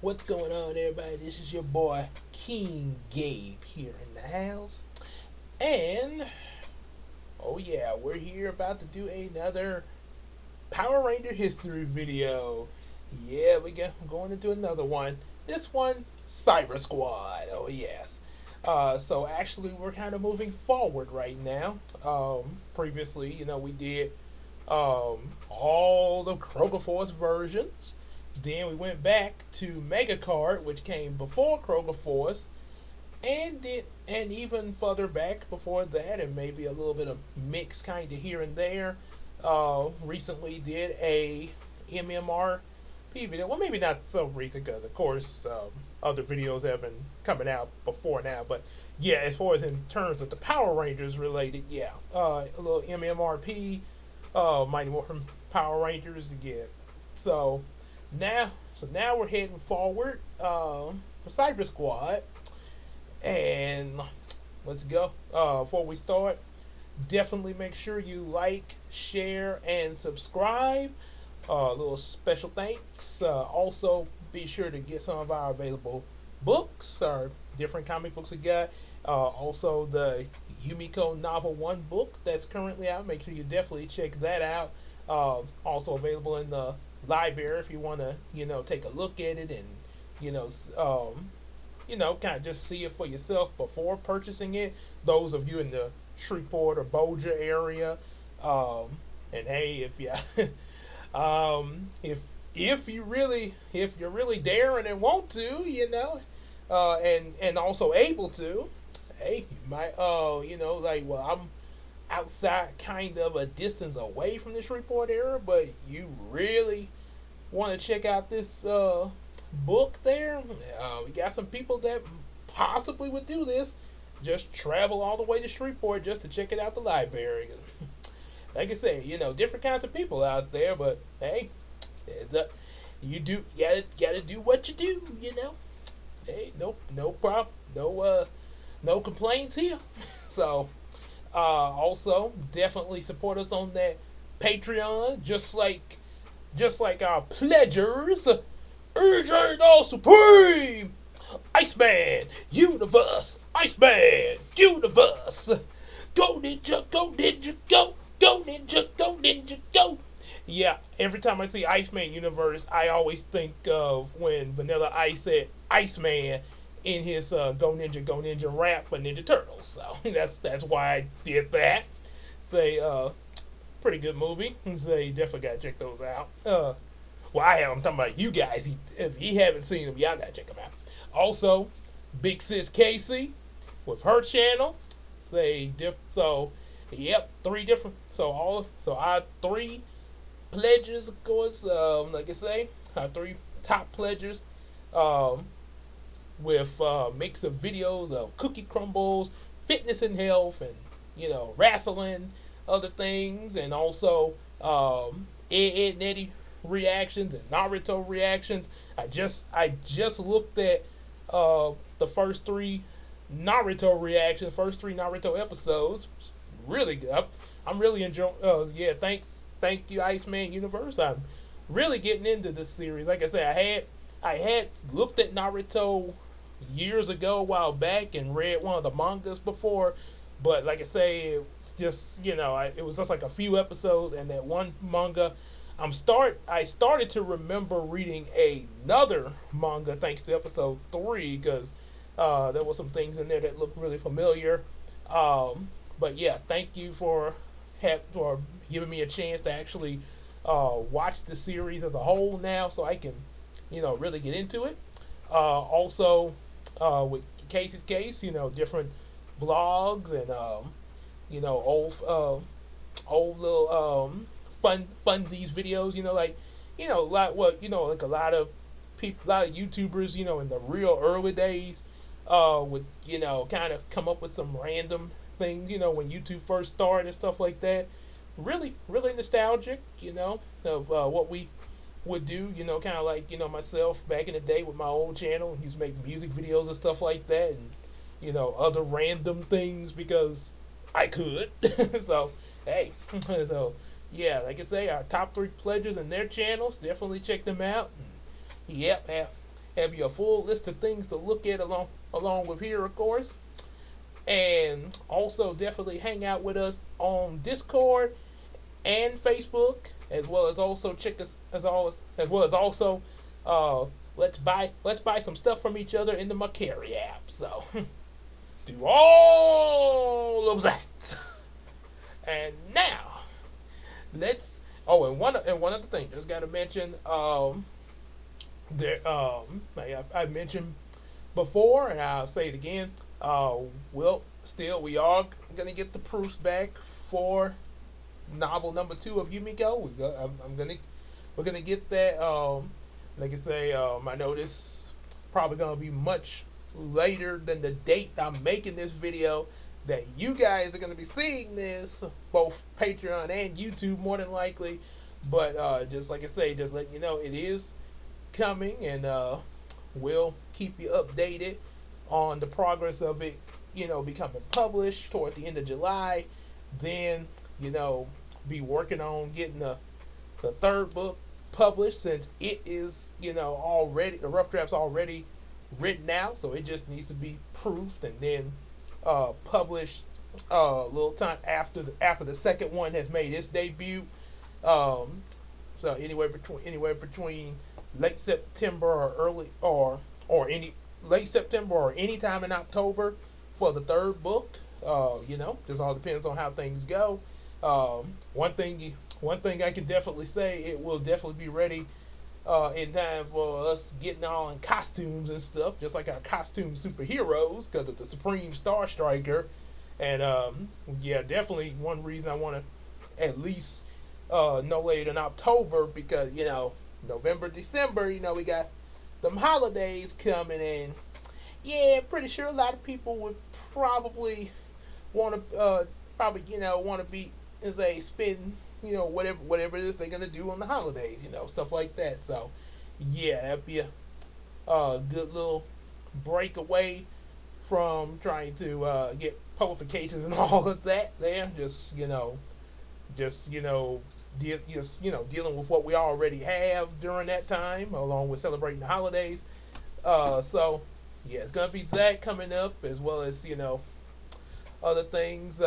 What's going on, everybody? This is your boy King Gabe here in the house, and oh yeah, we're here about to do another Power Ranger history video. Yeah, we're going to do another one. This one, Cyber Squad. Oh yes. So actually, we're kind of moving forward right now. Previously, we did all the Kroger Force versions. Then we went back to Mega Card, which came before Kroger Force, and even further back before that, and maybe a little bit of mix kind of here and there. Recently did a MMR video. Well, maybe not so recent because, of course, other videos have been coming out before now. But yeah, as far as in terms of the Power Rangers related, yeah, a little MMRP, Mighty Morphin Power Rangers, yeah. So now we're heading forward for Cyber Squad, and let's go. Before we start, definitely make sure you like, share, and subscribe. A little special thanks. Also, be sure to get some of our available books, our different comic books we got. Also, the Yumiko Novel 1 book that's currently out. Make sure you definitely check that out. Also available in the library if you want to, take a look at it and, you know, kind of just see it for yourself before purchasing it. Those of you in the Shreveport or Bossier area, and hey, if you, if you're really daring and want to, and also able to, hey, you might, like, well, I'm outside kind of a distance away from the Shreveport area, but you really want to check out this book there, we got some people that possibly would do this. Just travel all the way to Shreveport just to check it out the library. Like I say, different kinds of people out there, but hey, you gotta do what you do. Hey, no problem, no complaints here. So, also definitely support us on that Patreon, just like our pledgers. AJ the Supreme, Iceman, Universe, Iceman, Universe. Go Ninja, go Ninja, go Ninja, go Ninja, go. Yeah, every time I see Iceman Universe, I always think of when Vanilla Ice said Iceman in his Go Ninja rap for Ninja Turtles. So that's why I did that. Say, pretty good movie. So you definitely gotta check those out. Well, I have. I'm talking about you guys. If you haven't seen them, y'all gotta check them out. Also, Big Sis Casey with her channel. So, yep, three different. So our three pledges, of course. Like I say, our three top pledges. Um, with mix of videos of cookie crumbles, fitness and health, and wrestling, other things, and also Ed and Eddie reactions and Naruto reactions. I just looked at the first three Naruto episodes. Really good. I'm really enjoying. Yeah, thank you, Iceman Universe. I'm really getting into this series. Like I said, I had looked at Naruto years ago, a while back, and read one of the mangas before. But like I say, it's just it was just like a few episodes, and that one manga. I started to remember reading another manga thanks to episode 3 because there were some things in there that looked really familiar. But yeah, thank you for giving me a chance to actually watch the series as a whole now, so I can really get into it. Also, with Casey's case, different blogs and old little funsies videos. Like a lot of people, a lot of YouTubers, in the real early days, would kind of come up with some random things. When YouTube first started and stuff like that. Really, really nostalgic. Of what we would do, kind of like, myself back in the day with my old channel. Used to make music videos and stuff like that, and, other random things because I could. So, hey, so, yeah, like I say, our top three pledges and their channels, definitely check them out. And, yep, have you a full list of things to look at along with here, of course. And also definitely hang out with us on Discord and Facebook, as well as also check us as always, as well as also uh, let's buy some stuff from each other in the mmpr app. So do all of that. And now let's. Oh, and one other thing, just got to mention. There, like I mentioned before, and I'll say it again. We are gonna get the proofs back for novel number 2 of Yumiko. We're gonna get that. Like I say, I know this probably gonna be much later than the date I'm making this video. That you guys are gonna be seeing this, both Patreon and YouTube, more than likely. But just like I say, just letting you know, it is coming, and we'll keep you updated on the progress of it. Becoming published toward the end of July. Then be working on getting the third book published, since it is already, the rough draft's already written out, so it just needs to be proofed and then published a little time after the second one has made its debut. So anywhere between late September or early or any late September or any time in October for the third book. Just all depends on how things go. One thing I can definitely say, it will definitely be ready in time for us getting all in costumes and stuff, just like our costume superheroes, because of the Supreme Star Striker. And definitely one reason I want to at least no later than October, because November, December, we got them holidays coming in. Yeah, pretty sure a lot of people would probably want to want to be as they spend whatever it is they're gonna do on the holidays, stuff like that. So yeah, that'd be a good little break away from trying to get publications and all of that. There, dealing with what we already have during that time, along with celebrating the holidays. So yeah, it's gonna be that coming up, as well as other things.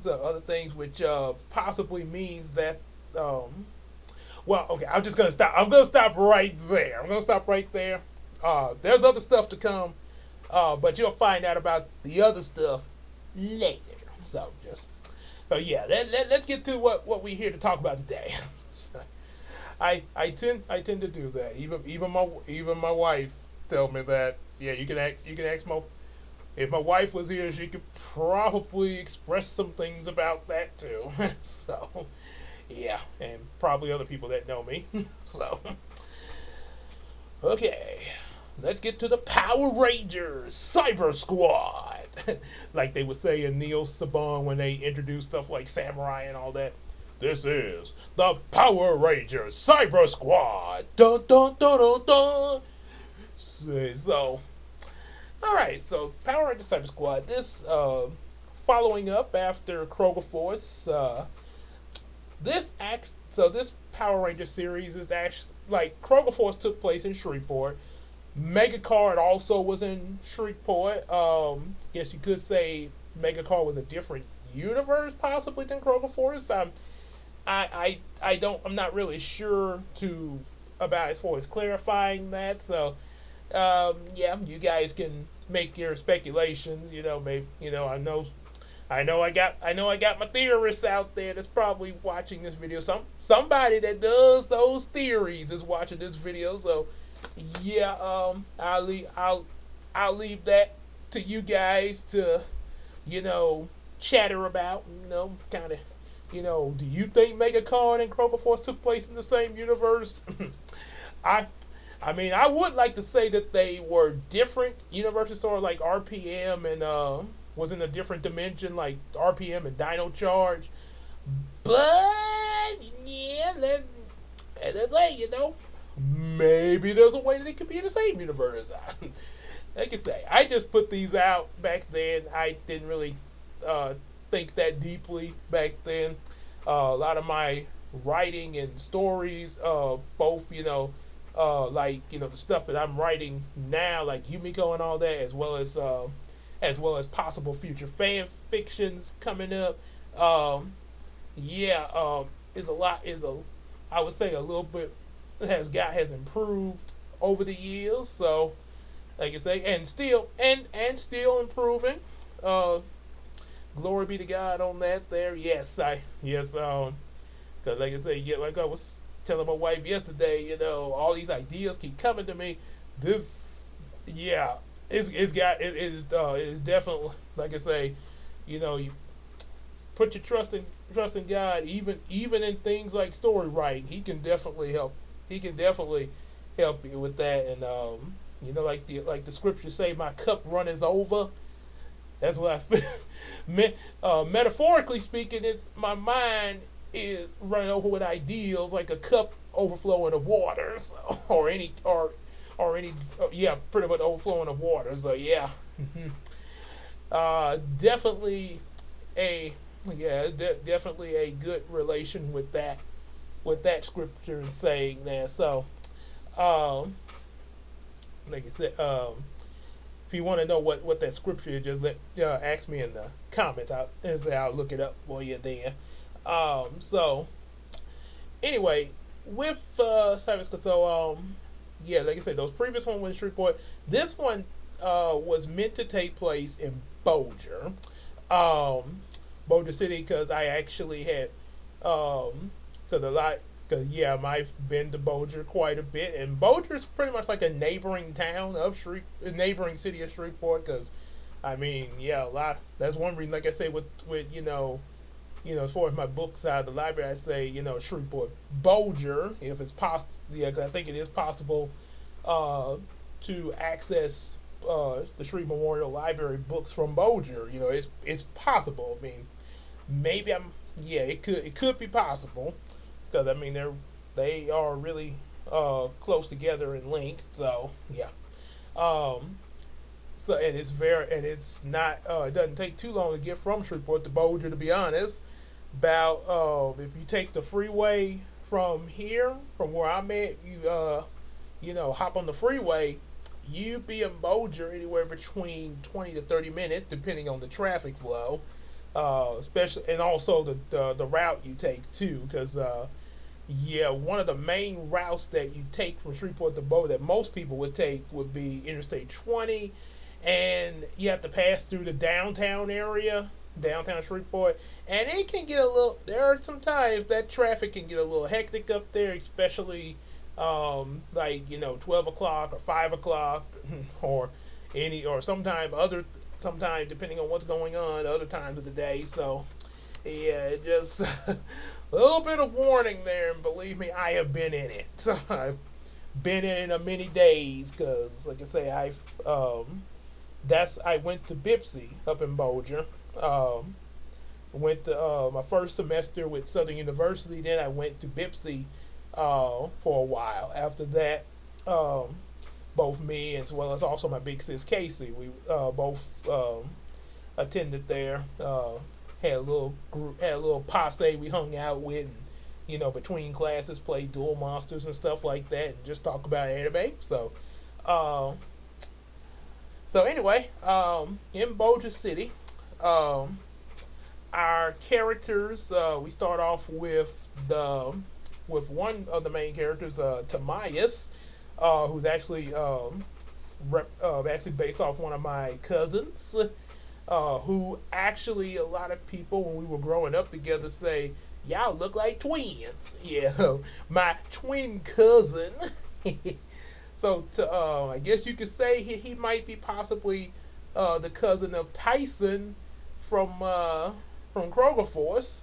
Other things which possibly means that. Okay, I'm just gonna stop. I'm gonna stop right there. There's other stuff to come, but you'll find out about the other stuff later. Let's get to what we're here to talk about today. I tend to do that. Even my wife tell me that. Yeah, you can ask my. If my wife was here, she could probably express some things about that too. So, yeah, and probably other people that know me. So, okay, let's get to the Power Rangers Cyber Squad. Like they would say in Neo Saban when they introduced stuff like Samurai and all that. This is the Power Rangers Cyber Squad. Dun dun dun dun dun. So, alright, so Power Rangers Cyber Squad. This following up after Kroger Force. This Power Ranger series is actually, like, Kroger Force took place in Shreveport. Megacard also was in Shreveport. Guess you could say Megacard was a different universe possibly than Kroger Force. I'm not really sure about as far as clarifying that. So you guys can make your speculations. Maybe I know I got my theorists out there that's probably watching this video. Somebody that does those theories is watching this video. So yeah, I'll leave that to you guys to chatter about. Kind of. Do you think Megacard and Kroger Force took place in the same universe? I mean, I would like to say that they were different universes, sort of like RPM and was in a different dimension, like RPM and Dino Charge. But yeah, let's say maybe there's a way that it could be in the same universe. Like I say, I just put these out back then. I didn't really think that deeply back then. A lot of my writing and stories, both like the stuff that I'm writing now, like Yumiko and all that, as well as possible future fan fictions coming up. Um, yeah, is a lot is a I would say a little bit has improved over the years. So like I say, and still improving. Uh, Glory be to God on that. There, yes. Because like I say, yeah, like I was telling my wife yesterday, all these ideas keep coming to me. This, yeah, it is definitely like I say, you put your trust in God, even in things like story writing. He can definitely help. He can definitely help you with that. And like the scriptures say, my cup runneth over. That's what I feel. Metaphorically speaking, it's my mind is running over with ideals like a cup overflowing of water, so, or any yeah, pretty much overflowing of water. So yeah, definitely a definitely a good relation with that scripture and saying that. So um, like I said, if you want to know what that scripture is, just ask me in the comments. I'll look it up for you then. So anyway, with yeah, like I said, those previous one was Shreveport. This one was meant to take place in Bossier, um, Bossier City, because I actually had because a lot. Cause yeah, I've been to Bossier quite a bit, and Bossier is pretty much like a neighboring town of a neighboring city of Shreveport. Cause I mean, yeah, a lot. That's one reason. Like I say, with as far as my books out of the library, I say Shreveport, Bossier, if it's possible. Yeah, 'cause I think it is possible uh, to access the Shreve Memorial Library books from Bossier. It's possible. I mean, maybe I'm. Yeah, it could be possible because I mean they are really close together and linked. So yeah. Um, so and it's not it doesn't take too long to get from Shreveport to Bossier, to be honest. About if you take the freeway from here, from where I'm at, you hop on the freeway, you be in Bossier anywhere between 20 to 30 minutes, depending on the traffic flow. Especially and also the route you take too, because yeah, one of the main routes that you take from Shreveport to Bow that most people would take would be Interstate 20, and you have to pass through the downtown area, downtown Shreveport, and it can get a little. There are some times that traffic can get a little hectic up there, especially like 12 o'clock or 5 o'clock, or sometime depending on what's going on other times of the day. So yeah, it just a little bit of warning there, and believe me, I have been in it. So I've been in it a many days because, like I say, I went to Bipsy up in Bossier. Went to my first semester with Southern University. Then I went to Bipsy for a while. After that, both me as well as also my big sis Casey, we both attended there. Had a little group, had a little posse we hung out with, and between classes played Duel Monsters and stuff like that, and just talk about anime. Uh, so anyway, in Bossier City, um, our characters, we start off with one of the main characters, Tamias, who's actually based off one of my cousins, who actually a lot of people when we were growing up together say, y'all look like twins. Yeah, my twin cousin. So I guess you could say he might be possibly the cousin of Tyson from Kroger Force.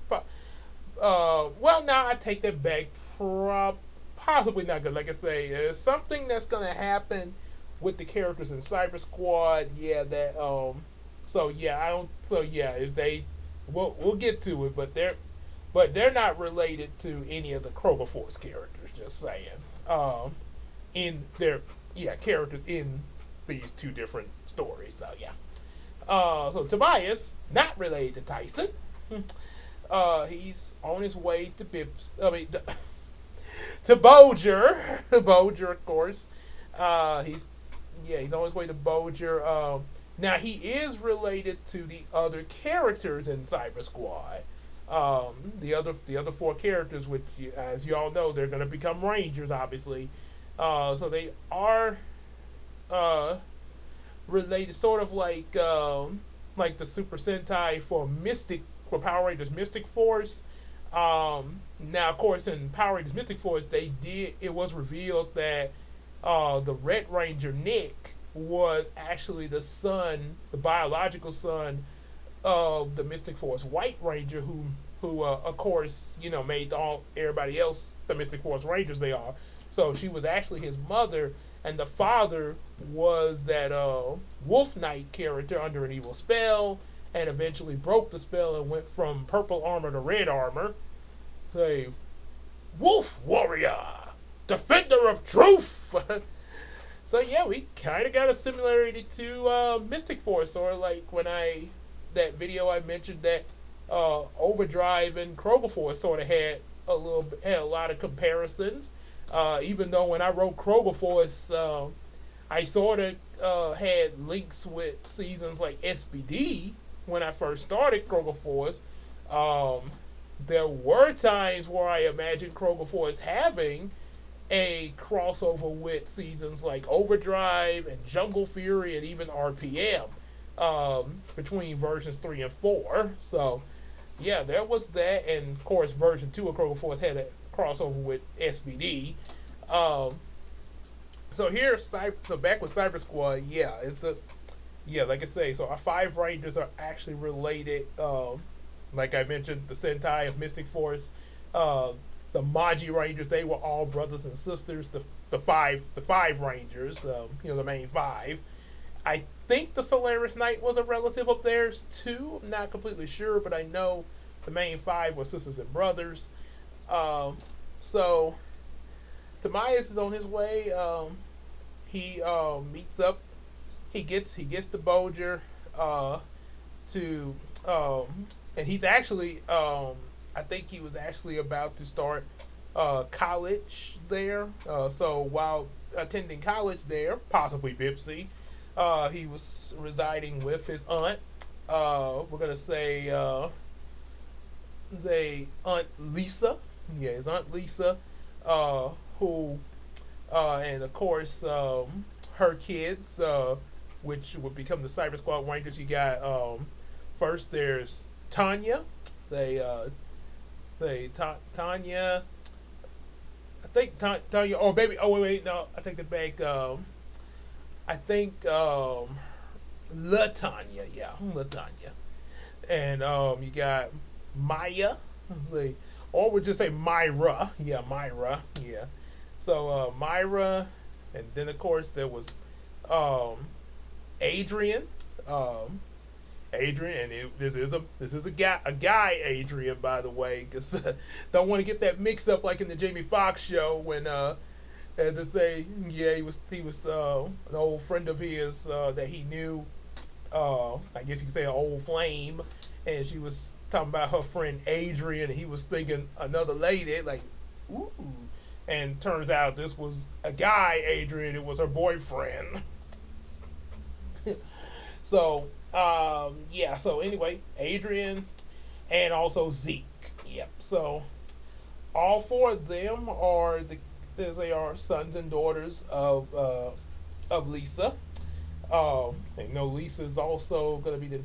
But well, now I take that back. Possibly not good. Like I say, there's something that's gonna happen with the characters in Cyber Squad. Yeah, that So yeah, I don't. So yeah, if they, we'll get to it, but they're not related to any of the Kroger Force characters. Just saying. In their characters in these two different stories. So yeah. So Tobias, not related to Tyson. He's on his way to Bips. I mean, to Bolger. Bolger, of course. He's he's on his way to Bolger. Now he is related to the other characters in Cyber Squad. The other four characters, which as you all know, they're going to become Rangers, obviously. So they are uh, related, sort of like the Super Sentai for Power Rangers Mystic Force. Now, of course, in Power Rangers Mystic Force, it was revealed that the Red Ranger Nick was actually the biological son of the Mystic Force White Ranger, who of course, made everybody else the Mystic Force Rangers they are. So she was actually his mother, and the father was that Wolf Knight character under an evil spell, and eventually broke the spell and went from purple armor to red armor. Say, Wolf Warrior, Defender of Truth. So yeah, we kind of got a similarity to Mystic Force, or like when that video I mentioned that Overdrive and Kroger Force sort of had a lot of comparisons. Even though when I wrote Kroger Force, I sort of had links with seasons like SBD when I first started Kroger Force. Um, there were times where I imagined Kroger Force having a crossover with seasons like Overdrive and Jungle Fury and even RPM between versions 3 and 4. So, yeah, there was that. And, of course, version 2 of Kroger Force had a crossover with SBD. Um, so back with Cyber Squad, like I say, so our 5 Rangers are actually related. Like I mentioned, the Sentai of Mystic Force, uh, the Maji Rangers, they were all brothers and sisters. The five Rangers, the main 5. I think the Solaris Knight was a relative of theirs too. I'm not completely sure, but I know the main 5 were sisters and brothers. So Tamias is on his way. He meets up. He gets the Bolger to and he's actually I think he was actually about to start college there. So while attending college there, possibly Bipsy, he was residing with his aunt. We're gonna say Aunt Lisa. Yeah, his Aunt Lisa, who and of course her kids, which would become the Cyber Squad Rangers. You got first there's Tanya. Tanya. I think Tanya. Oh baby. Oh wait. No, I take it back. I think Latanya. Yeah, Latanya. And you got Maya. Or we'll just say Myra. Yeah, Myra. Yeah. So Myra, and then of course there was um, Adrian. Um, Adrian, and this is a guy Adrian, by the way, because don't want to get that mixed up like in the Jamie Foxx show when had to say he was an old friend of his that he knew. I guess you could say an old flame, and she was talking about her friend Adrian, and he was thinking another lady, like, ooh. And turns out this was a guy, Adrian. It was her boyfriend. So, So anyway, Adrian and also Zeke. Yep. So all 4 of them are they are sons and daughters of Lisa. And you know Lisa is also going to be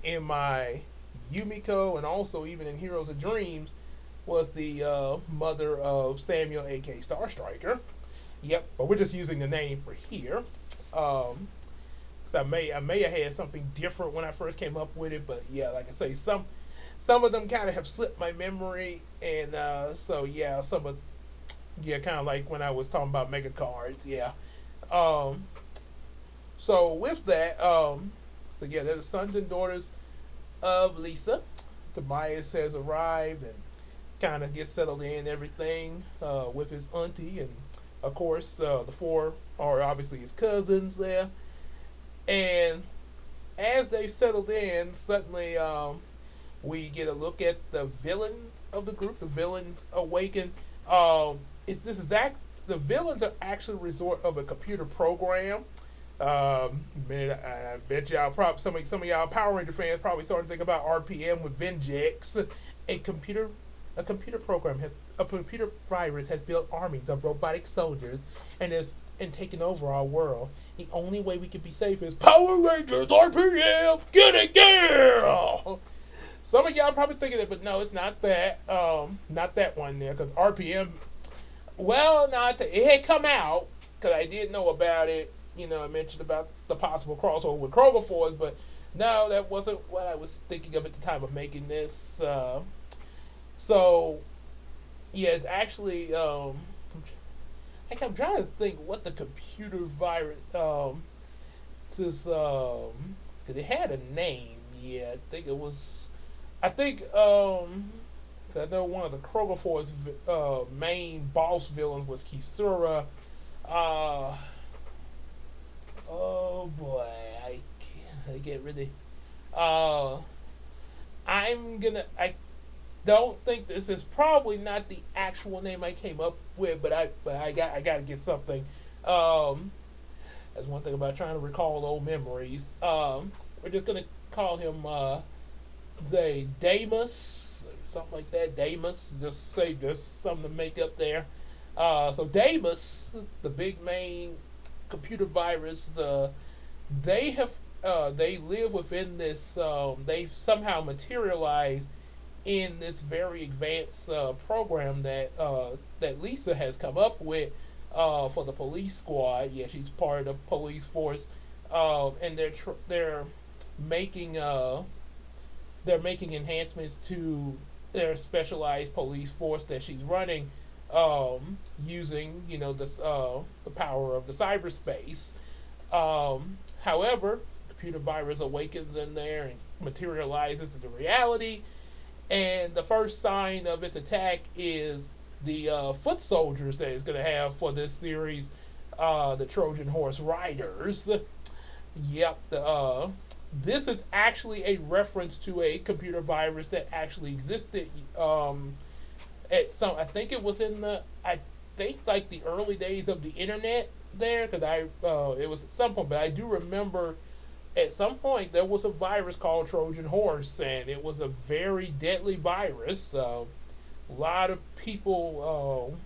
in my Yumiko, and also even in Heroes of Dreams was the mother of Samuel, aka Star Striker. Yep, but we're just using the name for here. I may have had something different when I first came up with it, but yeah, like I say, some of them kind of have slipped my memory, and kind of like when I was talking about mega cards, yeah. Um, so with that, they're the sons and daughters of Lisa. Tobias has arrived and kind of gets settled in everything with his auntie, and of course the 4 are obviously his cousins there. And as they settled in, suddenly we get a look at the villain of the group, the villains awaken. It's this is act the villains are actually a resort of a computer program. Man, I bet y'all probably some of y'all Power Ranger fans probably started thinking about RPM with Vengex. A computer a computer program has a computer virus has built armies of robotic soldiers and taken over our world. The only way we can be safe is Power Rangers RPM. Get it, girl. Some of y'all probably thinking that, but no, it's not that. Not that one there, because RPM. Well, not it had come out because I did know about it. I mentioned about the possible crossover with Kroger Force, but no, that wasn't what I was thinking of at the time of making this. So yeah, it's actually. I'm trying to think what the computer virus. This because it had a name. Yeah, I think it was. I think I know one of the Kroger Force main boss villains was Kisura. Uh, oh boy, I get really. Uh, I don't think this is probably not the actual name I came up with, but I got to get something. Um, that's one thing about trying to recall old memories. We're just gonna call him say Damus, something like that. Damus, just say just something to make up there. So Damus, the big main computer virus, they live within this. They somehow materialize in this very advanced program that Lisa has come up with for the police squad. Yeah, she's part of the police force, and they're making enhancements to their specialized police force that she's running, using the power of the cyberspace. However, computer virus awakens in there and materializes into reality. And the first sign of its attack is the foot soldiers that it's going to have for this series, the Trojan Horse Riders. Yep. This is actually a reference to a computer virus that actually existed. I think it was I think like the early days of the internet there, because it was at some point, but I do remember at some point there was a virus called Trojan Horse, and it was a very deadly virus. A lot of people,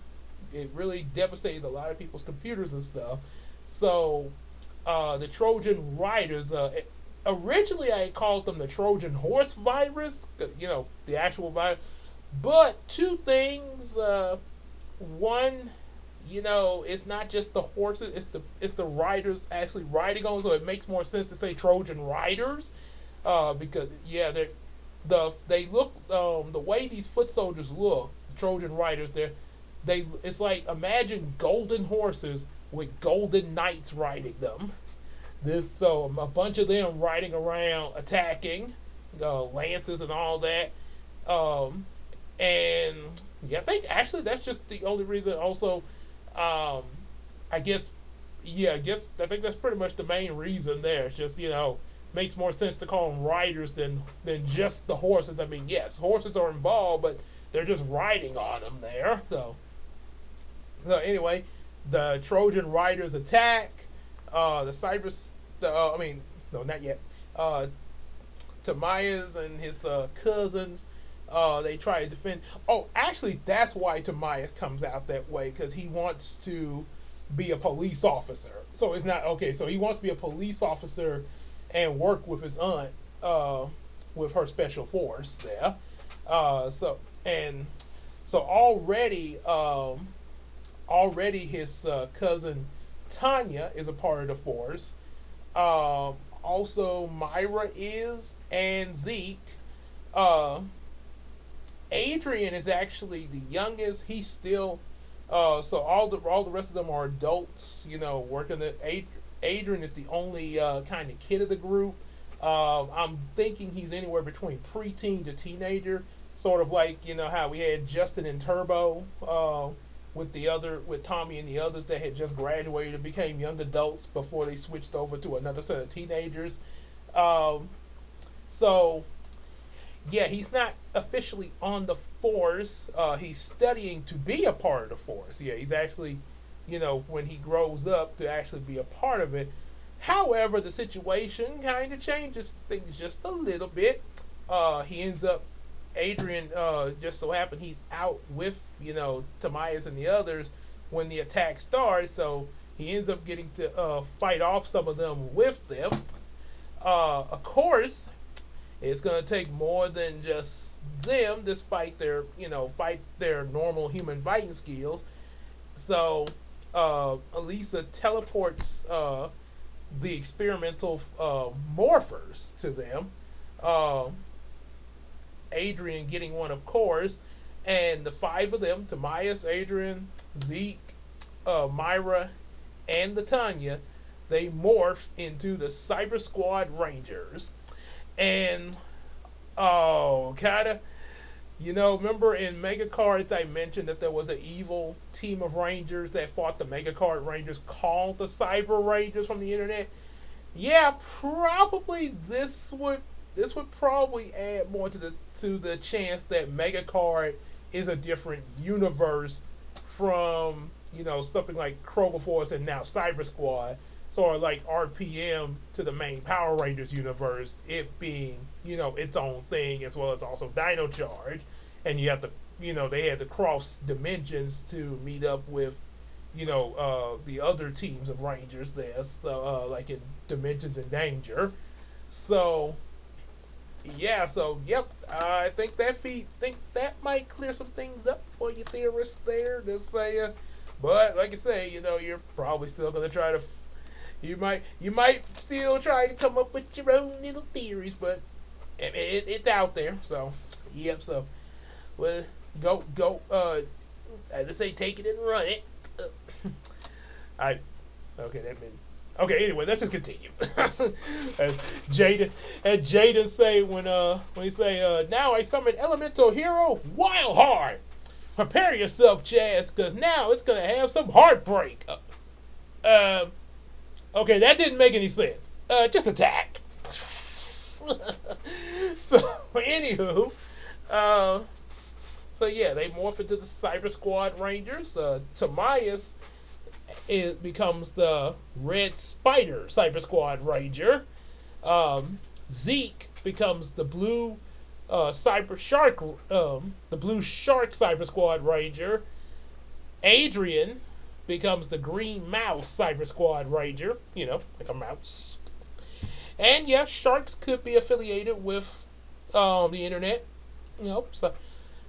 it really devastated a lot of people's computers and stuff. So the Trojan Riders, originally I called them the Trojan Horse virus, the actual virus. But two things. One, it's not just the horses; it's the riders actually riding on. So it makes more sense to say Trojan Riders, because yeah, they look the way these foot soldiers look, Trojan Riders. It's like imagine golden horses with golden knights riding them. So a bunch of them riding around attacking, lances and all that. And yeah, I think actually that's just the only reason. Also, I guess, yeah, I think that's pretty much the main reason there. It's just makes more sense to call them riders than just the horses. I mean, yes, horses are involved, but they're just riding on them there. So anyway, the Trojan Riders attack. The Cybers, I mean, no, not yet. Tamias and his cousins. They try to defend. Oh, actually, that's why Tamias comes out that way, because he wants to be a police officer. So it's not okay. So he wants to be a police officer and work with his aunt, with her special force there. So already his cousin Tanya is a part of the force. Also Myra is, and Zeke. Adrian is actually the youngest. He's still so all the rest of them are adults, working. Adrian is the only kind of kid of the group. I'm thinking he's anywhere between preteen to teenager, sort of like how we had Justin and Turbo with Tommy and the others that had just graduated and became young adults before they switched over to another set of teenagers. So yeah, he's not officially on the force. He's studying to be a part of the force. Yeah, he's actually, when he grows up to actually be a part of it. However, the situation kind of changes things just a little bit. He ends up, Adrian, just so happened he's out with, Tamias and the others when the attack starts. So he ends up getting to fight off some of them with them. Of course, it's going to take more than just them, despite their, fight their normal human fighting skills. So, Elisa teleports the experimental morphers to them. Uh, Adrian getting one, of course, and the five of them, Tamias, Adrian, Zeke, Myra, and the Tanya, they morph into the Cyber Squad Rangers. And kind of, remember in Mega Cards I mentioned that there was an evil team of Rangers that fought the Mega Card Rangers called the Cyber Rangers from the internet. Yeah, probably this would probably add more to the chance that Mega Card is a different universe from something like Kroger Force and now Cyber Squad, sort of like RPM to the main Power Rangers universe, it being its own thing as well as also Dino Charge, and you have to they had to cross dimensions to meet up with the other teams of Rangers there, so like in Dimensions in Danger. So yeah, so yep, I think that might clear some things up for you theorists there. Just say, but like I say, you're probably still gonna try to. You might still try to come up with your own little theories, but it's out there. So yep. So well, go. As I say, take it and run it. I okay. That meant okay. Anyway, let's just continue. as Jaden say when he say now I summon elemental hero Wild Heart. Prepare yourself, Chaz, because now it's gonna have some heartbreak. Okay, that didn't make any sense. Just attack. So anywho, uh, so yeah, they morph into the Cyber Squad Rangers. Tamias it becomes the Red Spider Cyber Squad Ranger. Zeke becomes the blue Cyber Shark, the blue Shark Cyber Squad Ranger. Adrian becomes the green mouse Cyber Squad Ranger. Like a mouse. And yes, sharks could be affiliated with the internet. So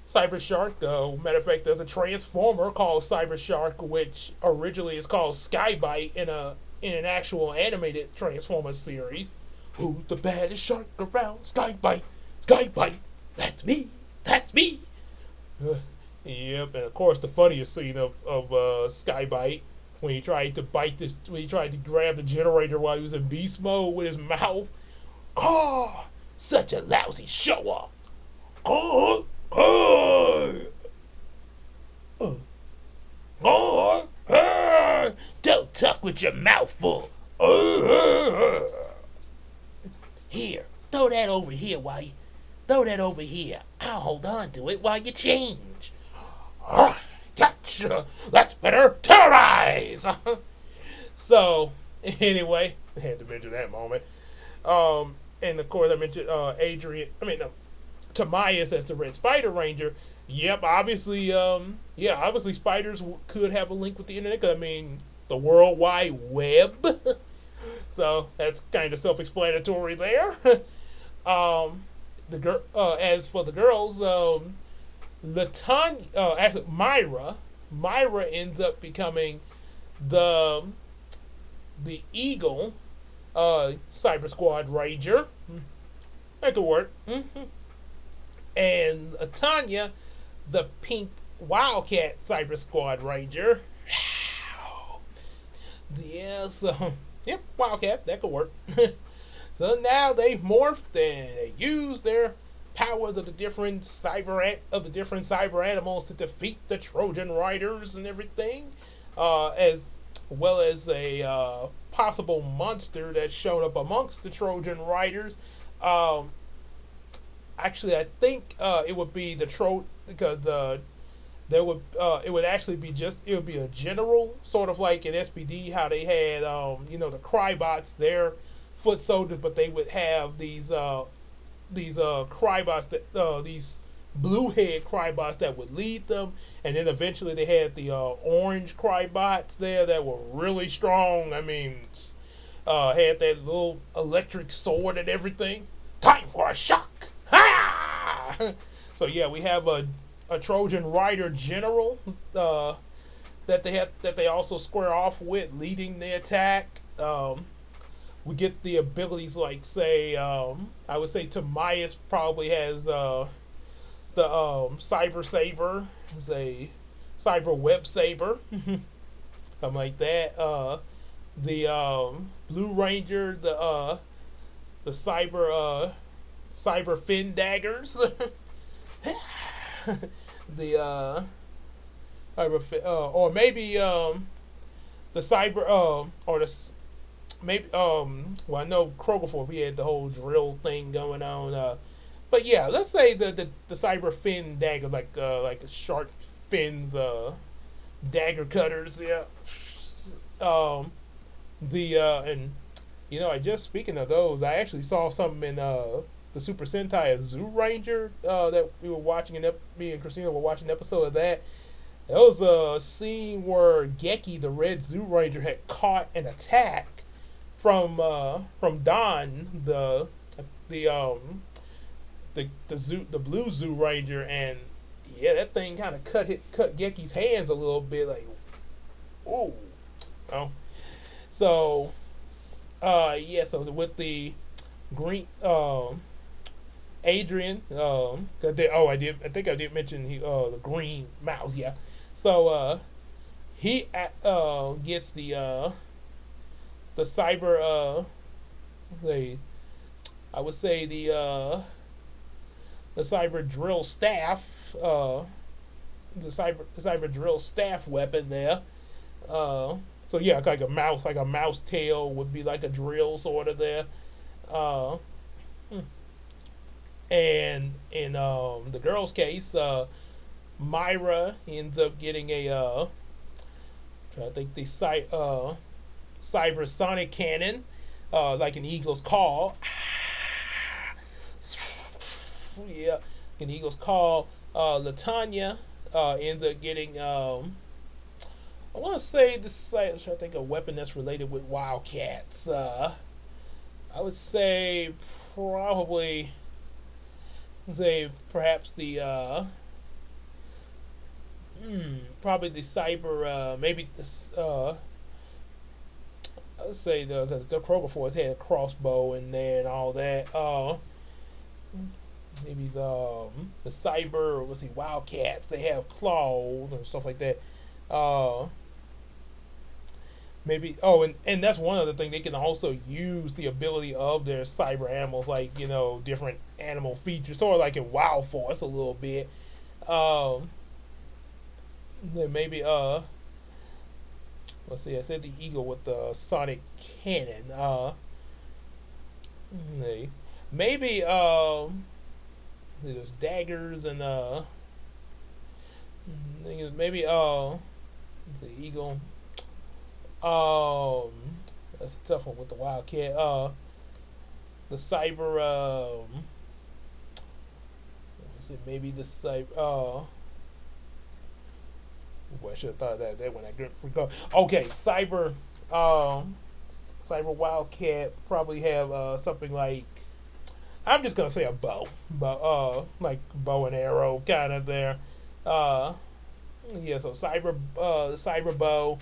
Cyber Shark. Matter of fact, there's a transformer called Cyber Shark, which originally is called Skybite in an actual animated Transformer series. Who's the baddest shark around? Skybite, Skybite. That's me. That's me. Yep, and of course the funniest scene of Skybite when he tried to when he tried to grab the generator while he was in beast mode with his mouth. Oh, such a lousy show off. Oh, oh, oh, oh, don't talk with your mouth full. Here, throw that over here throw that over here. I'll hold on to it while you change. Gotcha. That's better. Terrorize. So anyway, I had to mention that moment. And of course I mentioned Adrian. No, Tamias as the Red Spider Ranger. Yep, obviously, obviously spiders could have a link with the internet. 'Cause, the World Wide Web. So that's kind of self-explanatory there. As for the girls, actually Myra ends up becoming the Eagle Cyber Squad Ranger. That could work. And Tanya, the Pink Wildcat Cyber Squad Ranger. Yeah, so yep, Wildcat, that could work. So now they've morphed and they use their powers of the different cyber animals to defeat the Trojan Riders and everything, as well as a possible monster that's shown up amongst the Trojan Riders. actually, I think it would be the tro because there would it would actually be just it would be a general sort of like in SPD how they had the Crybots, their foot soldiers, but they would have these Crybots that these blue head Crybots that would lead them, and then eventually they had the orange Crybots there that were really strong. I mean, had that little electric sword and everything. Time for a shock! Ha! So yeah, we have a Trojan Rider general that they also square off with, leading the attack. We get the abilities like say I would say Timaeus probably has the Cyber Saber, a Cyber Web Saber, something like that. The Blue Ranger, the Cyber Fin Daggers, the or maybe the Cyber or the maybe well I know Krogerforth he had the whole drill thing going on. But yeah, let's say the Cyber Fin Dagger like shark fins dagger cutters. Yeah. The and I just speaking of those, I actually saw something in the Super Sentai Zoo Ranger that we were watching, and me and Christina were watching an episode of that. There was a scene where Geki, the Red Zoo Ranger, had caught an attack from Don, the the blue Zoo Ranger, and yeah, that thing kind of cut Geki's hands a little bit, like, ooh, oh. So, yeah. So with the green, Adrian, I think I did mention the green mouse. Yeah. So he gets the cyber the I would say the cyber drill staff the cyber drill staff weapon there. So yeah, like a mouse tail would be like a drill sort of there. Uh, and in the girl's case, Myra ends up getting I think the cyber sonic cannon, like an eagle's call. Yeah, an eagle's call. Latanya ends up getting I want to say this. I'm trying to think of a weapon that's related with Wildcats. I would say probably say perhaps the probably the cyber maybe this I would say the Kroger Force had a crossbow in there and all that. Maybe the cyber, let's see, Wildcats. They have claws and stuff like that. Maybe and that's one other thing, they can also use the ability of their cyber animals, like different animal features, sort of like in Wild Force a little bit. Um, then maybe let's see, I said the eagle with the sonic cannon. Maybe there's daggers and maybe the eagle. Um, that's a tough one with the Wildcat. The cyber. Let's see, maybe the cyber. Boy, I should have thought of that when I recall. Okay, cyber. Cyber Wildcat probably have something like. I'm just gonna say a bow, but like bow and arrow kind of there. Uh, yeah, so cyber bow.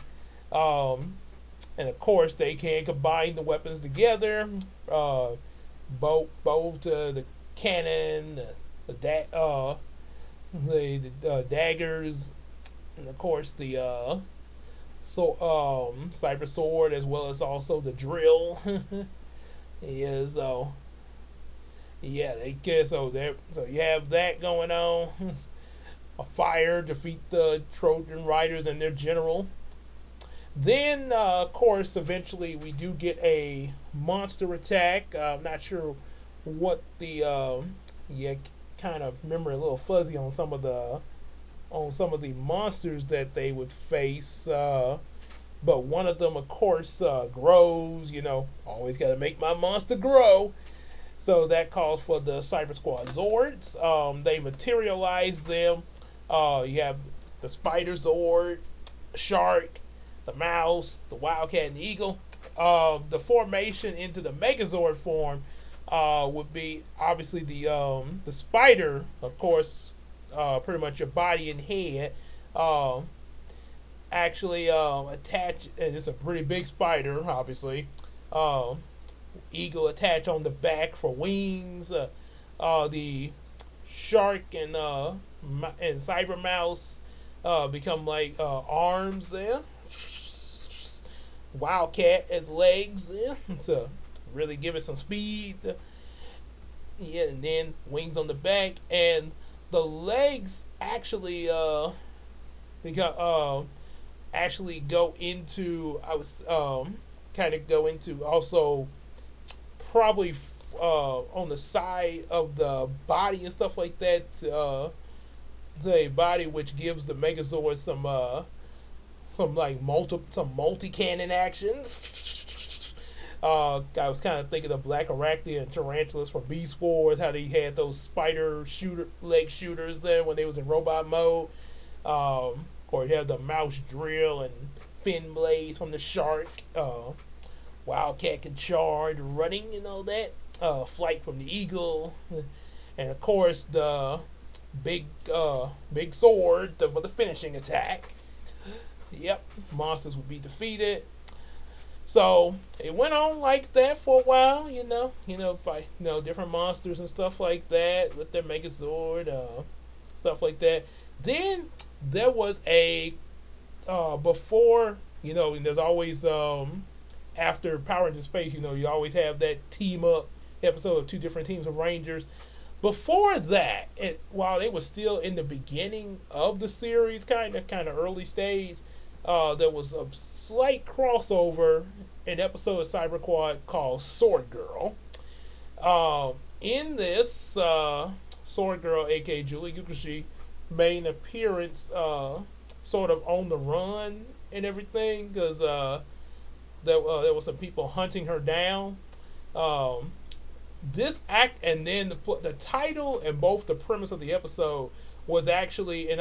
And of course, they can combine the weapons together. Bow to the cannon, the daggers, and of course the cyber sword, as well as also the drill. Yeah, so yeah, they can. So you have that going on. A fire defeat the Trojan Riders and their general. Then, of course, eventually we do get a monster attack. I'm not sure what the yeah, kind of memory a little fuzzy on some of the monsters that they would face. But one of them, of course, grows. Always got to make my monster grow. So that calls for the Cyber Squad Zords. They materialize them. You have the Spider Zord, Shark, the Mouse, the Wildcat, and the Eagle. The formation into the Megazord form would be obviously the Spider, of course, pretty much your body and head. Um, Actually attach, and it's a pretty big spider, obviously. Um, Eagle attach on the back for wings. The shark and cyber mouse become like arms there. Wildcat as legs there to really give it some speed. Yeah, and then wings on the back, and the legs actually become actually go into I was kind of go into also probably on the side of the body and stuff like that. The body which gives the Megazord some like multi cannon action. I was kind of thinking of Black Arachnia and Tarantulas from Beast Wars, how they had those spider shooter leg shooters there when they was in robot mode. Or you have the mouse drill and fin blades from the shark. Wildcat can charge, running and all that. Flight from the eagle, and of course the big sword for the finishing attack. Yep, monsters would be defeated. So it went on like that for a while, fight, different monsters and stuff like that with their Megazord, stuff like that. Then there was a before, and there's always after Power into Space, you always have that team up episode of two different teams of Rangers. Before that, while they were still in the beginning of the series, kind of early stage, there was a slight crossover, an episode of Cyber Quad called Sword Girl. In this, Sword Girl, aka Julie Yukushi, made an appearance, sort of on the run and everything, because there was some people hunting her down. Um, this act, and then the title and both the premise of the episode was actually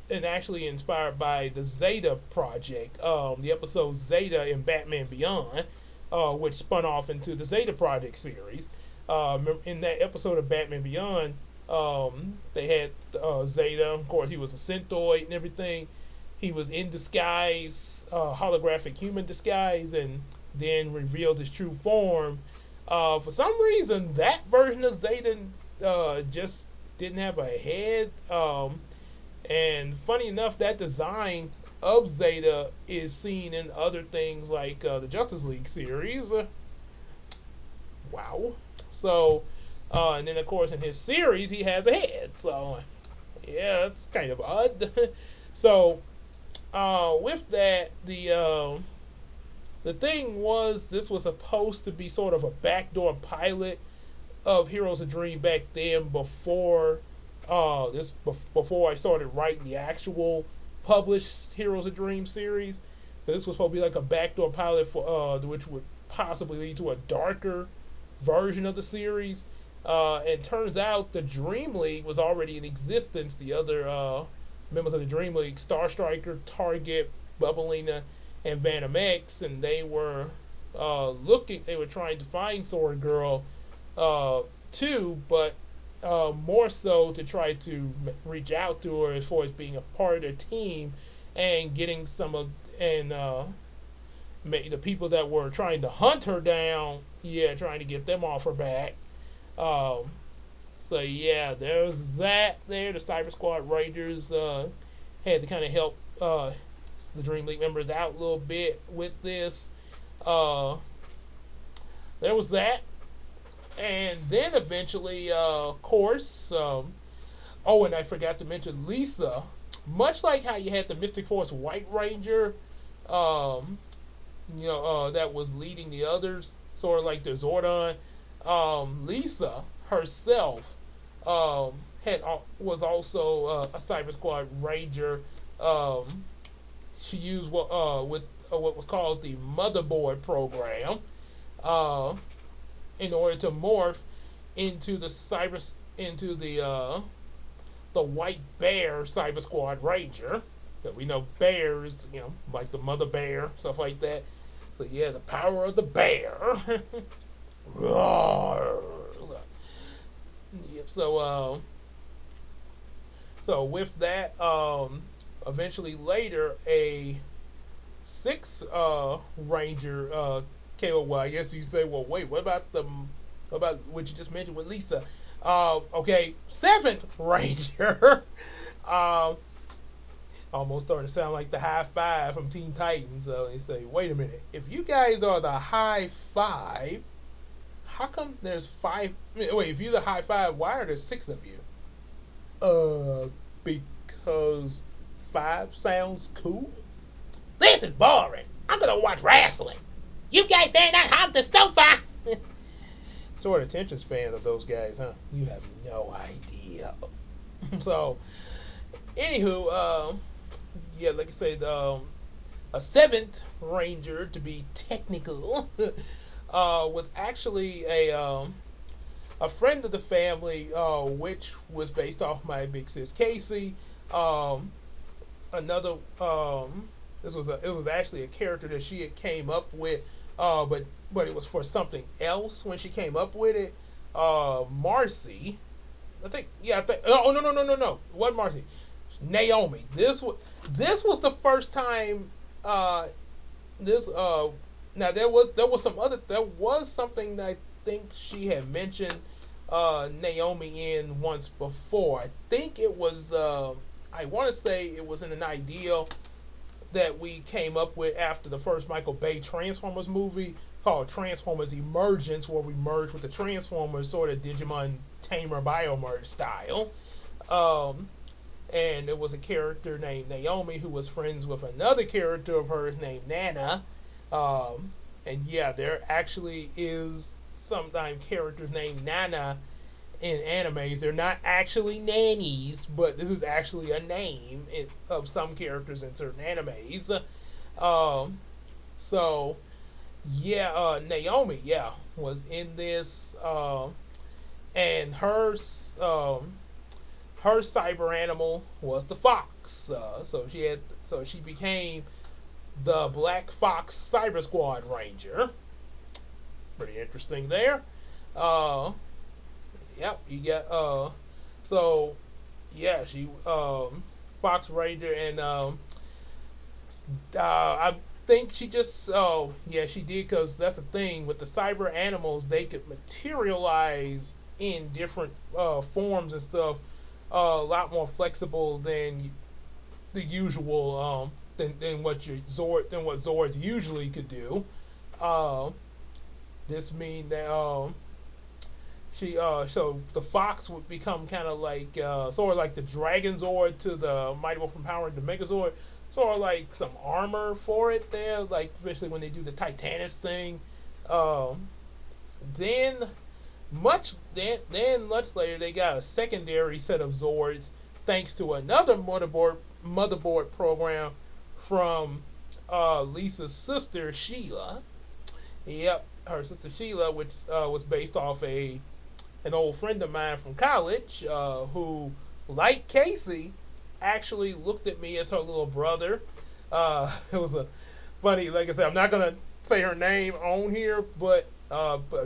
actually inspired by the Zeta project. The episode Zeta in Batman Beyond, which spun off into the Zeta Project series. In that episode of Batman Beyond, they had Zeta. Of course, he was a Synthoid and everything. He was in disguise, holographic human disguise, and then revealed his true form. For some reason, that version of Zeta just didn't have a head. And funny enough, that design of Zeta is seen in other things like the Justice League series. Wow. So, and then of course in his series he has a head. So, yeah, it's kind of odd. So, with that, the thing was, this was supposed to be sort of a backdoor pilot of Heroes of Dream back then, before I started writing the actual published Heroes of Dream series. So this was supposed to be like a backdoor pilot for which would possibly lead to a darker version of the series. And turns out the Dream League was already in existence. The other members of the Dream League, Star Striker, Target, Bubblina, and Venom X, and they were they were trying to find Sword Girl too, but more so to try to reach out to her as far as being a part of their team and getting the people that were trying to hunt her down, trying to get them off her back. So yeah, there's that there. The Cyber Squad Rangers had to kind of help the Dream League members out a little bit with this. There was that. And then eventually, of course, oh, and I forgot to mention Lisa. Much like how you had the Mystic Force White Ranger, that was leading the others, sort of like the Zordon. Lisa herself had was also a Cyber Squad Ranger. Um, she used what was called the motherboard program uh, in order to morph into the white bear Cyber Squad Ranger. That we know bears, like the mother bear, stuff like that. So yeah, the power of the bear. Roar. Yep. So with that, eventually later a six ranger came up. Well, I guess you say, well, wait, what about what you just mentioned with Lisa? Okay, seventh ranger. um, Almost starting to sound like the high five from Teen Titans. So they say, wait a minute, if you guys are the high five, how come there's five? Wait, if you're the high five, why are there six of you? Because five sounds cool. This is boring. I'm gonna watch wrestling. You guys better not hog the sofa. Sort of attention span of those guys, huh? You have no idea. So, anywho, yeah, like I said, a seventh ranger to be technical, was actually a friend of the family, which was based off my big sis Casey. Um, Another it was actually a character that she had came up with, but it was for something else when she came up with it. Marcy, I think, yeah, I think, oh, no, no, no, no, no, what Marcy? Naomi. This was the first time. This Now there was something that I think she had mentioned Naomi in once before. I think it was I want to say it was in an ideal that we came up with after the first Michael Bay Transformers movie called Transformers Emergence, where we merged with the Transformers, sort of Digimon Tamer Biomerge style. Um, and there was a character named Naomi who was friends with another character of hers named Nana. And yeah, there actually is sometimes characters named Nana in animes. They're not actually nannies, but this is actually a name of some characters in certain animes. Um, so yeah, Naomi, yeah, was in this, and her cyber animal was the fox. So she became the Black Fox Cyber Squad Ranger. Pretty interesting there. Uh, yep, you got so yeah, she Fox Ranger, and I think she just yeah, she did, because that's the thing with the cyber animals, they could materialize in different forms and stuff, a lot more flexible than the usual than what Zords usually could do. Uh, this mean that she so the fox would become kind of like sort of like the Dragon Zord to the Mighty Morphin Power and the Megazord, sort of like some armor for it there, like especially when they do the Titanus thing. Um, then much later they got a secondary set of Zords thanks to another motherboard program from Lisa's sister Sheila. Yep, her sister Sheila, which was based off an old friend of mine from college, who, like Casey, actually looked at me as her little brother. It was a funny, like I said, I'm not gonna say her name on here, but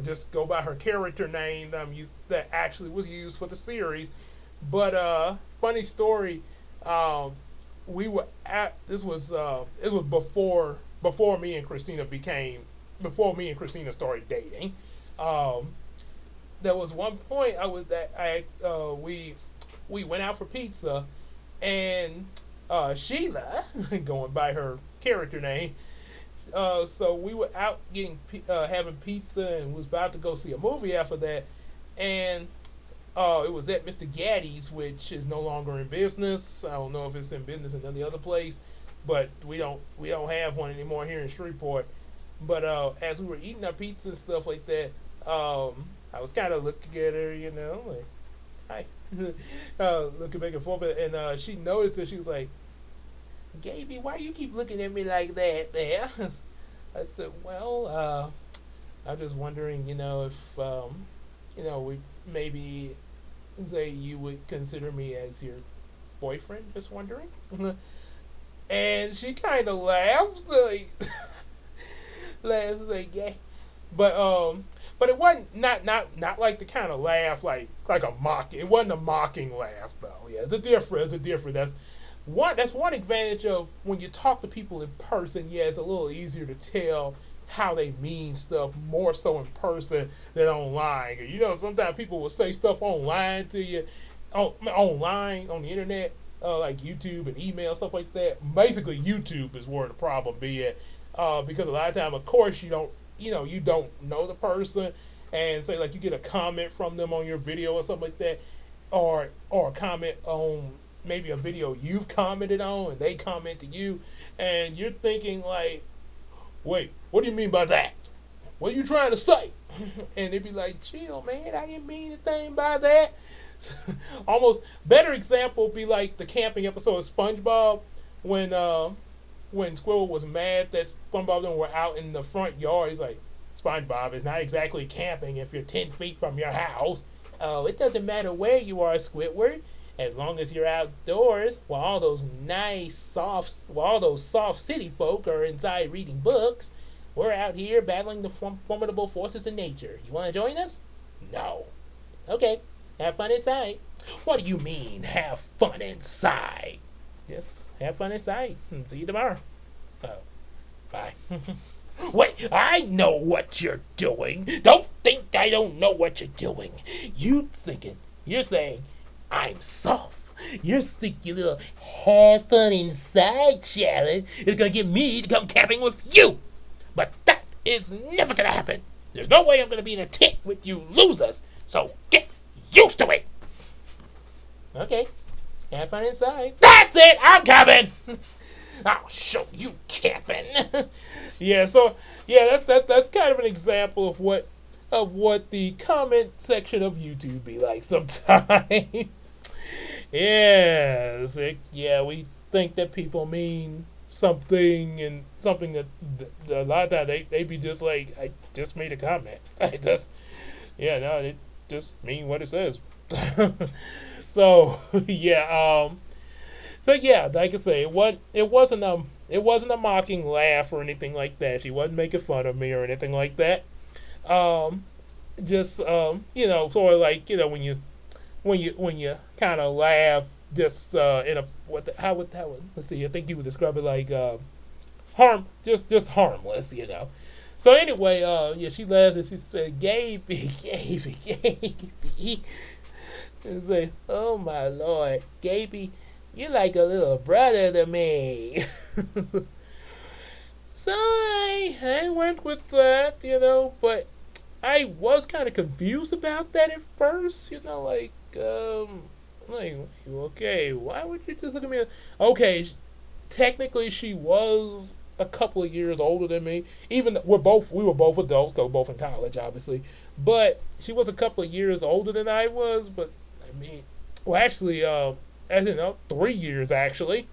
just go by her character name that actually was used for the series. But funny story, we were at this was it was before me and Christina started dating. Um, there was one point I was that I we went out for pizza, and Sheila, going by her character name, so we were out having pizza and was about to go see a movie after that, and it was at Mr. Gaddy's, which is no longer in business. I don't know if it's in business in any other place, but we don't have one anymore here in Shreveport. But as we were eating our pizza and stuff like that, I was kind of looking at her, like, hi. Looking back and forth, and she noticed that she was like, Gaby, why you keep looking at me like that there? I said, well, I'm just wondering, if, we maybe say you would consider me as your boyfriend, just wondering. And she kind of laughed, like, laughs like, yeah. But, but it wasn't not like the kind of laugh like a mock. It wasn't a mocking laugh though. Yeah, it's a different. It's a different. That's one advantage of when you talk to people in person. Yeah, it's a little easier to tell how they mean stuff more so in person than online. Sometimes people will say stuff online to you, online on the internet, like YouTube and email stuff like that. Basically, YouTube is where the problem be at, because a lot of time, of course, you don't know the person, and say like you get a comment from them on your video or something like that, or a comment on maybe a video you've commented on and they comment to you, and you're thinking like, wait, what do you mean by that? What are you trying to say? And they'd be like, chill, man, I didn't mean anything by that. Almost better example would be like the camping episode of SpongeBob when Squirrel was mad that SpongeBob and them were out in the front yard. He's like, SpongeBob, it's not exactly camping if you're 10 feet from your house. Oh, it doesn't matter where you are, Squidward. As long as you're outdoors, while all those soft city folk are inside reading books, we're out here battling the formidable forces of nature. You want to join us? No. Okay, have fun inside. What do you mean, have fun inside? Just have fun inside. See you tomorrow. Oh, bye. Wait, I know what you're doing. Don't think I don't know what you're doing. You're saying, I'm soft. Your sneaky little have fun inside challenge is gonna get me to come camping with you. But that is never gonna happen. There's no way I'm gonna be in a tent with you losers. So get used to it. Okay, have fun inside. That's it. I'm coming. I'll show you camping. Yeah. So yeah, that's kind of an example of what the comment section of YouTube be like sometimes. Yes, yeah, we think that people mean something, and something that a lot of times they be just like, I just made a comment. I just, yeah, no, it just mean what it says. So yeah, so yeah, like I say, it wasn't a mocking laugh or anything like that. She wasn't making fun of me or anything like that. Um, just sort of like when you kind of laugh, just in a how would let's see, I think you would describe it like just harmless. So anyway, yeah, she laughed and she said, Gaby, Gaby, Gaby. And say, oh my lord, Gaby, you're like a little brother to me. So I went with that, but I was kind of confused about that at first, like, okay, why would you just look at me? Okay, technically she was a couple of years older than me. Even we were both adults, though both in college, obviously. But she was a couple of years older than I was. But I mean, well, actually, as 3 years actually.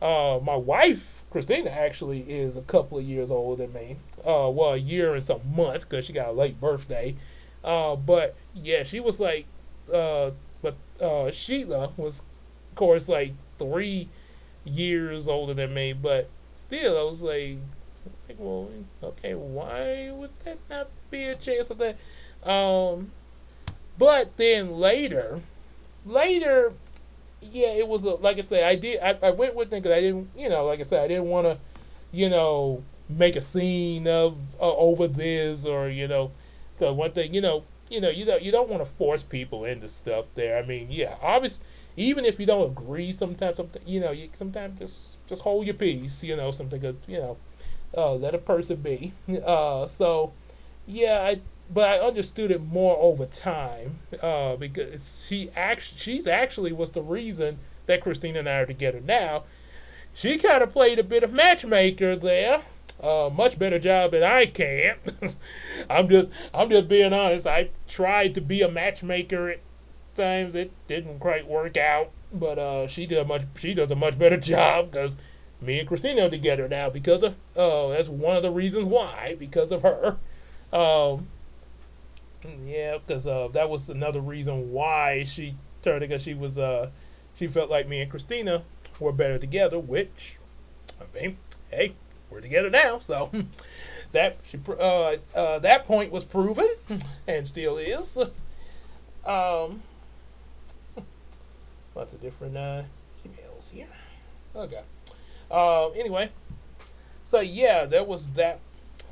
My wife, Christina, actually is a couple of years older than me. Well, a year and some months because she got a late birthday. But yeah, she was like, but Sheila was, of course, like 3 years older than me. But still, I was like, well, okay, why would that not be a chance of that? But then later, yeah, it was like I said, I went with it because I didn't, like I said, I didn't want to, make a scene of over this, or because one thing, you don't want to force people into stuff there. I mean, yeah, obviously, even if you don't agree, sometimes you sometimes just hold your peace, something, let a person be. So yeah, but I understood it more over time, because she's actually was the reason that Christina and I are together now. She kind of played a bit of matchmaker there. Much better job than I can. I'm just being honest. I tried to be a matchmaker times it didn't quite work out, but she does a much better job because me and Christina are together now because of that's one of the reasons why, because of her. Um, yeah, because that was another reason why she turned it, because she felt like me and Christina were better together, which I mean, hey, we're together now, so that point was proven and still is. Lots of different emails here. Okay. Anyway, so yeah, there was that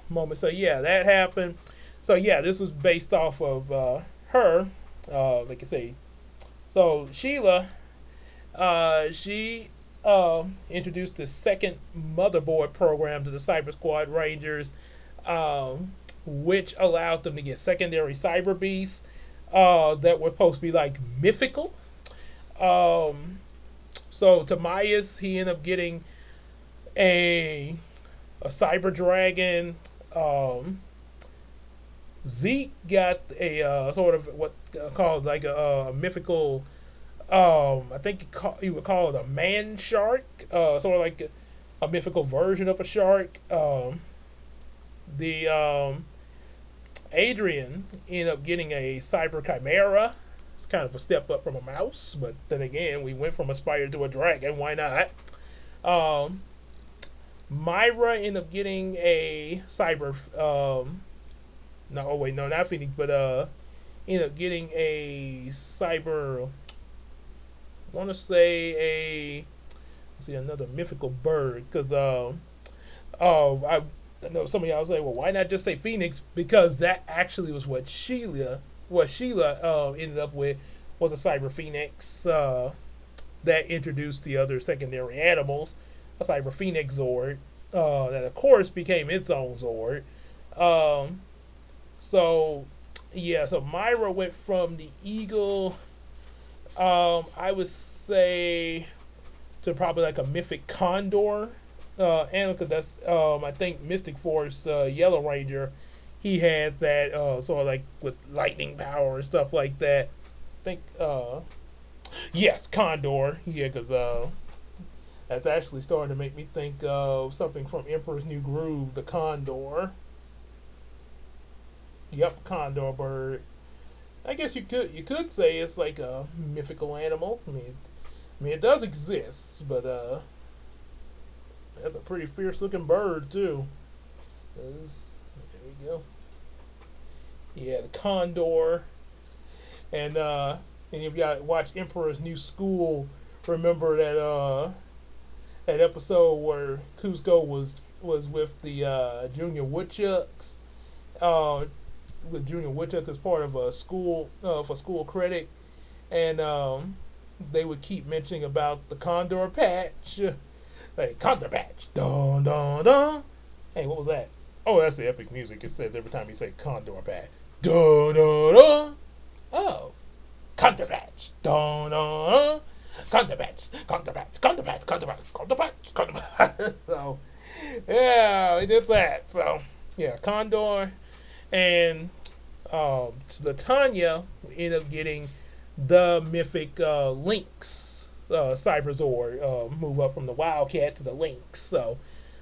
moment. So yeah, that happened. So yeah, this was based off of her. Like I say, so Sheila, she introduced the second motherboard program to the Cyber Squad Rangers, which allowed them to get secondary cyber beasts that were supposed to be like mythical. Um, so Tamias, he ended up getting a a cyber dragon. Um, Zeke got a sort of what called like a mythical. I think you would call it a man shark, sort of like a mythical version of a shark. The Adrian ended up getting a cyber chimera. It's kind of a step up from a mouse, but then again, we went from a spider to a dragon. Why not? Um, Myra ended up getting a cyber. No, oh wait, no, not Phoenix, but ended up getting a cyber. I want to say a. Let's see, another mythical bird, because oh, I know some of y'all say, well, why not just say Phoenix? Because that actually was what Sheila ended up with, was a cyber Phoenix that introduced the other secondary animals, a cyber Phoenix Zord that of course became its own Zord. Um, so yeah, so Myra went from the Eagle, I would say, to probably like a mythic Condor. And because that's I think Mystic Force Yellow Ranger, he had that sort of like with lightning power and stuff like that. I think yes, Condor. Yeah, because that's actually starting to make me think of something from Emperor's New Groove, the Condor. Yep, Condor bird. I guess you could say it's like a mythical animal. I mean it does exist, but that's a pretty fierce looking bird too. There we go. Yeah, the Condor, and if y'all watch Emperor's New School, remember that episode where Cusco was with the Junior Woodchucks, uh, with Junior Woodchuck as part of a school for school credit, and they would keep mentioning about the Condor Patch. Like Condor Patch, dun dun dun. Hey, what was that? Oh, that's the epic music. It says every time you say Condor Patch, dun dun dun. Oh, Condor Patch, dun dun dun. Condor Patch, Condor Patch, Condor Patch, Condor Patch, Condor Patch, Condor Patch. So, yeah, we did that. So, yeah, Condor and Latanya ended up getting the mythic Lynx Cyberzord, move up from the Wildcat to the Lynx. So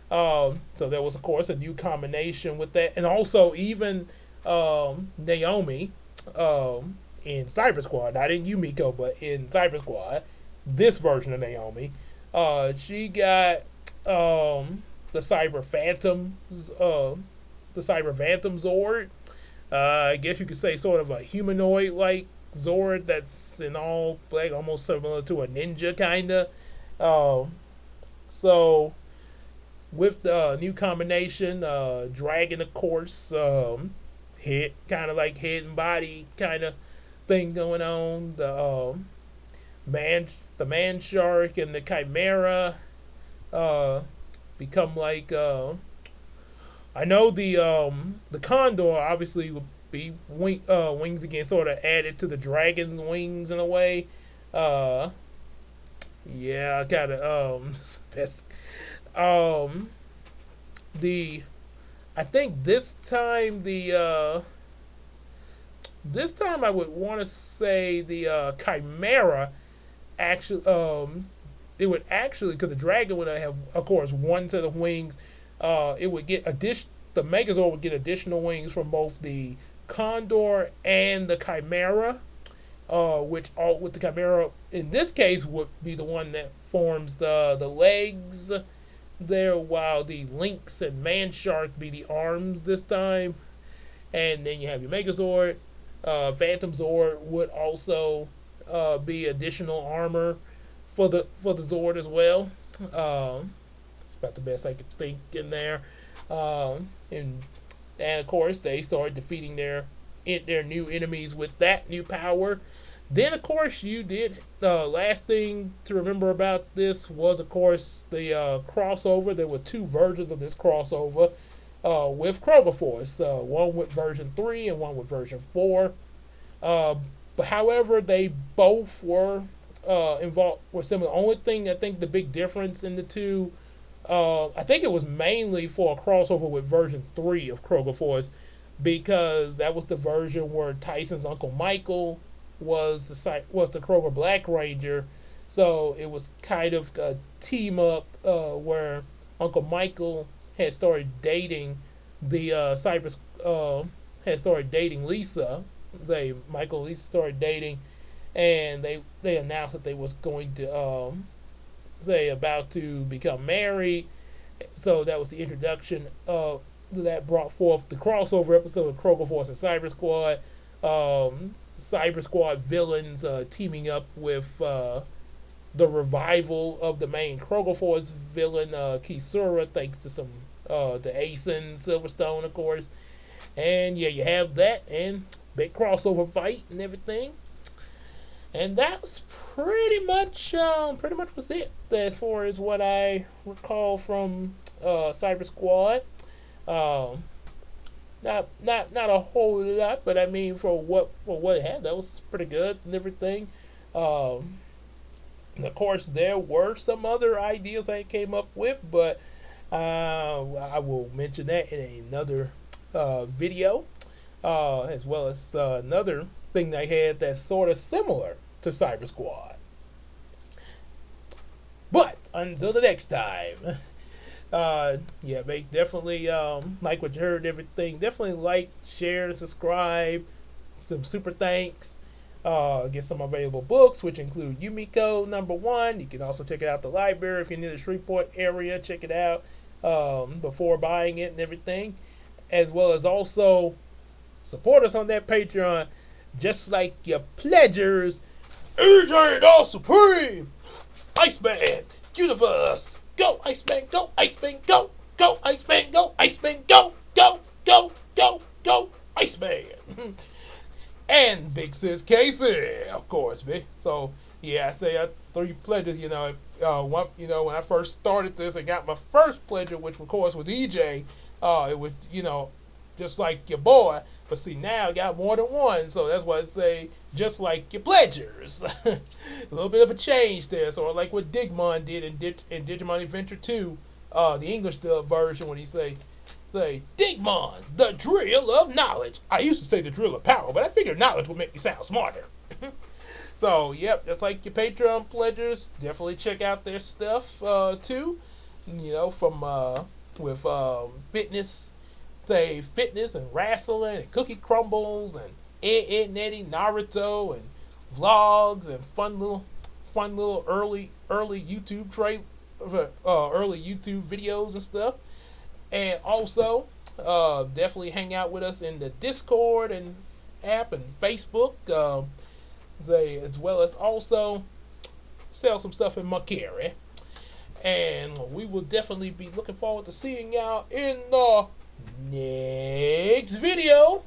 there was of course a new combination with that, and also even Naomi in Cyber Squad, not in Yumiko, but in Cyber Squad, this version of Naomi, she got the Cyber Phantoms, the Cyber Phantom Zord. I guess you could say sort of a humanoid like Zord that's in all black, almost similar to a ninja kinda. Um, so with the new combination, dragon of course, head kind of like head and body kind of thing going on. Man, the man shark and the chimera uh, become like I know the condor obviously would be wings again, sort of added to the dragon's wings in a way. Uh, yeah, kind of best. Um, the I think this time This time I would want to say the Chimera actually it would actually, because the dragon would have, of course, one set of wings. It would get the Megazord would get additional wings from both the Condor and the Chimera, which all with the Chimera in this case would be the one that forms the legs there, while the Lynx and Man Shark be the arms this time. And then you have your Megazord. Phantom Zord would also be additional armor for the Zord as well. It's about the best I could think in there. And of course they started defeating their new enemies with that new power. Then of course you did. Last thing to remember about this was of course the crossover. There were two versions of this crossover with Kroger Force. One with version 3 and one with version 4. But however, they both were involved were similar. The only thing I think the big difference in the two, I think it was mainly for a crossover with version 3 of Kroger Force, because that was the version where Tyson's Uncle Michael was the Kroger Black Ranger. So it was kind of a team up where Uncle Michael had started dating the had started dating Lisa. Michael and Lisa started dating, and they announced that they was going to they about to become married. So that was the introduction of that brought forth the crossover episode of Kroger Force and Cyber Squad. Cyber Squad villains teaming up with the revival of the main Kroger Force villain Kisura, thanks to some the Asen Silverstone, of course. And yeah, you have that and big crossover fight and everything. And that was pretty much was it as far as what I recall from Cyber Squad. Um, not a whole lot, but I mean for what it had, that was pretty good and everything. Um, and of course, there were some other ideas I came up with, but I will mention that in another video, as well as another thing I had that's sort of similar to Cyber Squad. But until the next time, yeah, make definitely like what you heard, everything. Definitely like, share, subscribe. Some super thanks. Get some available books, which include Yumiko #1. You can also check out the library if you're near the Shreveport area. Check it out before buying it and everything, as well as also support us on that Patreon, just like your pledgers. EJ the Supreme, Iceman, Universe, go Iceman, go Iceman, go, go Iceman, go Iceman, go, go, go, go, go, Iceman. And Big Sis Casey, of course, me. So yeah, I say 3 pledges. One, when I first started this, I got my first pledge, which of course was EJ. It was just like your boy. But see, now I got more than one, so that's why I say just like your pledgers. A little bit of a change there, so like what Digimon did in Digimon Adventure 2, the English dub version, when he say Digimon, the drill of knowledge. I used to say the drill of power, but I figured knowledge would make me sound smarter. So, yep, just like your Patreon pledgers, definitely check out their stuff too. From with fitness and wrestling and cookie crumbles and Ed Nettie, Naruto and vlogs and fun little early YouTube early YouTube videos and stuff. And also, definitely hang out with us in the Discord and app and Facebook, as well as also sell some stuff in mmpr. And we will definitely be looking forward to seeing y'all in the next video.